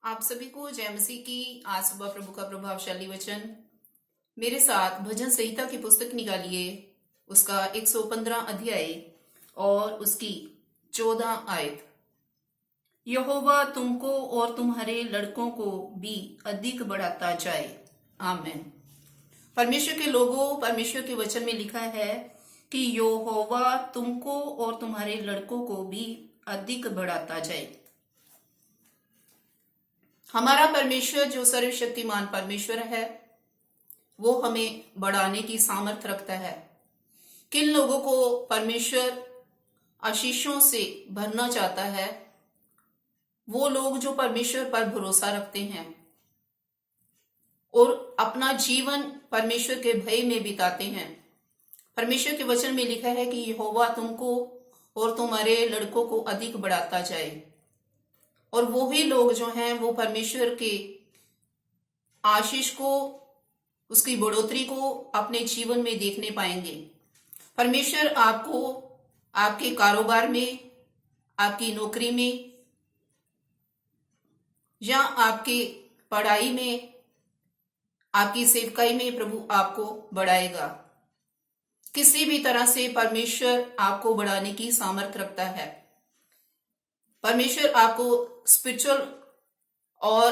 आप सभी को जय मसीह की। आज सुबह प्रभु का प्रभावशाली वचन मेरे साथ भजन संहिता की पुस्तक निकालिए, उसका 115 अध्याय और उसकी 14 आयत। यहोवा तुमको और तुम्हारे लड़कों को भी अधिक बढ़ाता जाए। आमीन। परमेश्वर के लोगों, परमेश्वर के वचन में लिखा है कि यहोवा तुमको और तुम्हारे लड़कों को भी अधिक बढ़ाता जाए। हमारा परमेश्वर जो सर्वशक्तिमान परमेश्वर है, वो हमें बढ़ाने की सामर्थ्य रखता है। किन लोगों को परमेश्वर आशीषों से भरना चाहता है, वो लोग जो परमेश्वर पर भरोसा रखते हैं और अपना जीवन परमेश्वर के भय में बिताते हैं। परमेश्वर के वचन में लिखा है कि यहोवा तुमको और तुम्हारे लड़कों को अधिक बढ़ाता जाए। और वो ही लोग जो हैं वो परमेश्वर के आशीष को, उसकी बढ़ोतरी को अपने जीवन में देखने पाएंगे। परमेश्वर आपको आपके कारोबार में, आपकी नौकरी में या आपकी पढ़ाई में, आपकी सेवकाई में प्रभु आपको बढ़ाएगा। किसी भी तरह से परमेश्वर आपको बढ़ाने की सामर्थ्य रखता है। परमेश्वर आपको स्पिरिचुअल और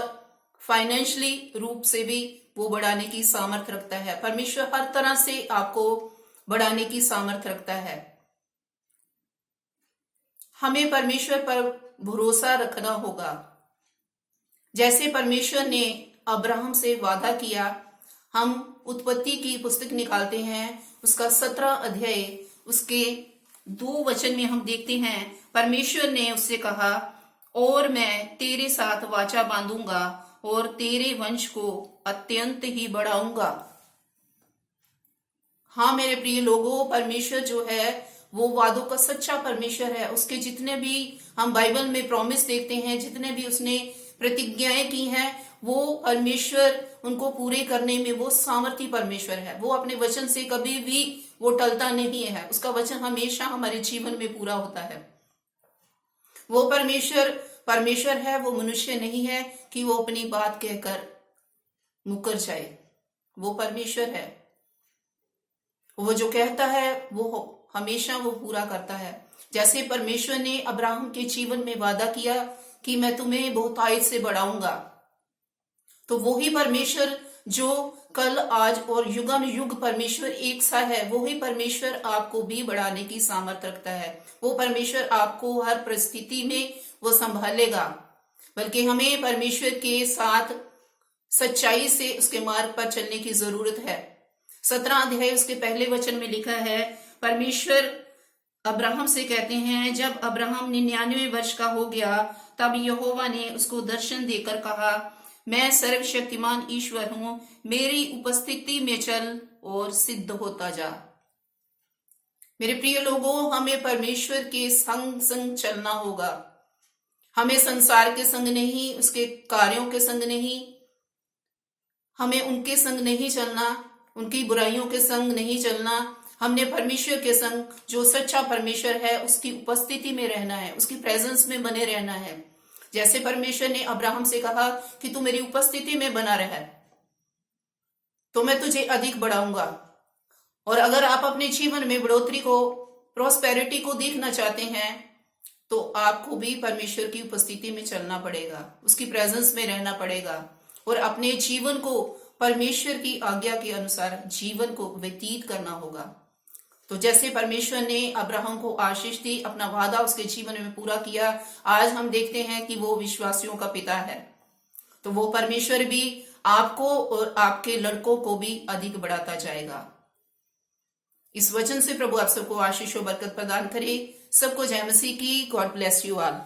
फाइनेंशियली रूप से भी वो बढ़ाने की सामर्थ्य रखता है। परमेश्वर हर तरह से आपको बढ़ाने की सामर्थ्य रखता है। हमें परमेश्वर पर भरोसा रखना होगा। जैसे परमेश्वर ने अब्राहम से वादा किया, हम उत्पत्ति की पुस्तक निकालते हैं, उसका 17 अध्याय उसके 2 वचन में हम देखते हैं, परमेश्वर ने उससे कहा, और मैं तेरे साथ वाचा बांधूंगा और तेरे वंश को अत्यंत ही बढ़ाऊंगा। हाँ मेरे प्रिय लोगों, परमेश्वर जो है वो वादों का सच्चा परमेश्वर है। उसके जितने भी हम बाइबल में प्रॉमिस देखते हैं, जितने भी उसने प्रतिज्ञाएं की हैं, वो परमेश्वर उनको पूरे करने में वो सामर्थी परमेश्वर है। वो अपने वचन से कभी भी वो टलता नहीं है। उसका वचन हमेशा हमारे जीवन में पूरा होता है। वो परमेश्वर है, वो मनुष्य नहीं है कि वो अपनी बात कहकर मुकर जाए। वो परमेश्वर है, वो जो कहता है वो हमेशा वो पूरा करता है। जैसे परमेश्वर ने अब्राहम के जीवन में वादा किया कि मैं तुम्हें बहुतायत से बढ़ाऊंगा, तो वो ही परमेश्वर जो कल, आज और युगान युग परमेश्वर एक सा है, वो ही परमेश्वर आपको भी बढ़ाने की सामर्थ्य रखता है। वो परमेश्वर आपको हर परिस्थिति में वो संभालेगा। बल्कि हमें परमेश्वर के साथ सच्चाई से उसके मार्ग पर चलने की जरूरत है। 17 अध्याय उसके पहले वचन में लिखा है, परमेश्वर अब्राहम से कहते हैं, जब अब्राहम 99 वर्ष का हो गया, तब यहोवा ने उसको दर्शन देकर कहा, मैं सर्वशक्तिमान ईश्वर हूं, मेरी उपस्थिति में चल और सिद्ध होता जा। मेरे प्रिय लोगों, हमें परमेश्वर के संग संग चलना होगा। हमें संसार के संग नहीं, उसके कार्यों के संग नहीं, हमें उनके संग नहीं चलना, उनकी बुराइयों के संग नहीं चलना। हमने परमेश्वर के संग, जो सच्चा परमेश्वर है, उसकी उपस्थिति में रहना है, उसकी प्रेजेंस में बने रहना है। जैसे परमेश्वर ने अब्राहम से कहा कि तू मेरी उपस्थिति में बना रहे तो मैं तुझे अधिक बढ़ाऊंगा। और अगर आप अपने जीवन में बढ़ोतरी को, प्रॉस्पेरिटी को देखना चाहते हैं, तो आपको भी परमेश्वर की उपस्थिति में चलना पड़ेगा, उसकी प्रेजेंस में रहना पड़ेगा और अपने जीवन को परमेश्वर की आज्ञा के अनुसार जीवन को व्यतीत करना होगा। तो जैसे परमेश्वर ने अब्राहम को आशीष दी, अपना वादा उसके जीवन में पूरा किया, आज हम देखते हैं कि वो विश्वासियों का पिता है। तो वो परमेश्वर भी आपको और आपके लड़कों को भी अधिक बढ़ाता जाएगा। इस वचन से प्रभु आप सबको आशीष और बरकत प्रदान करे। सबको जय मसीह की। God bless you all.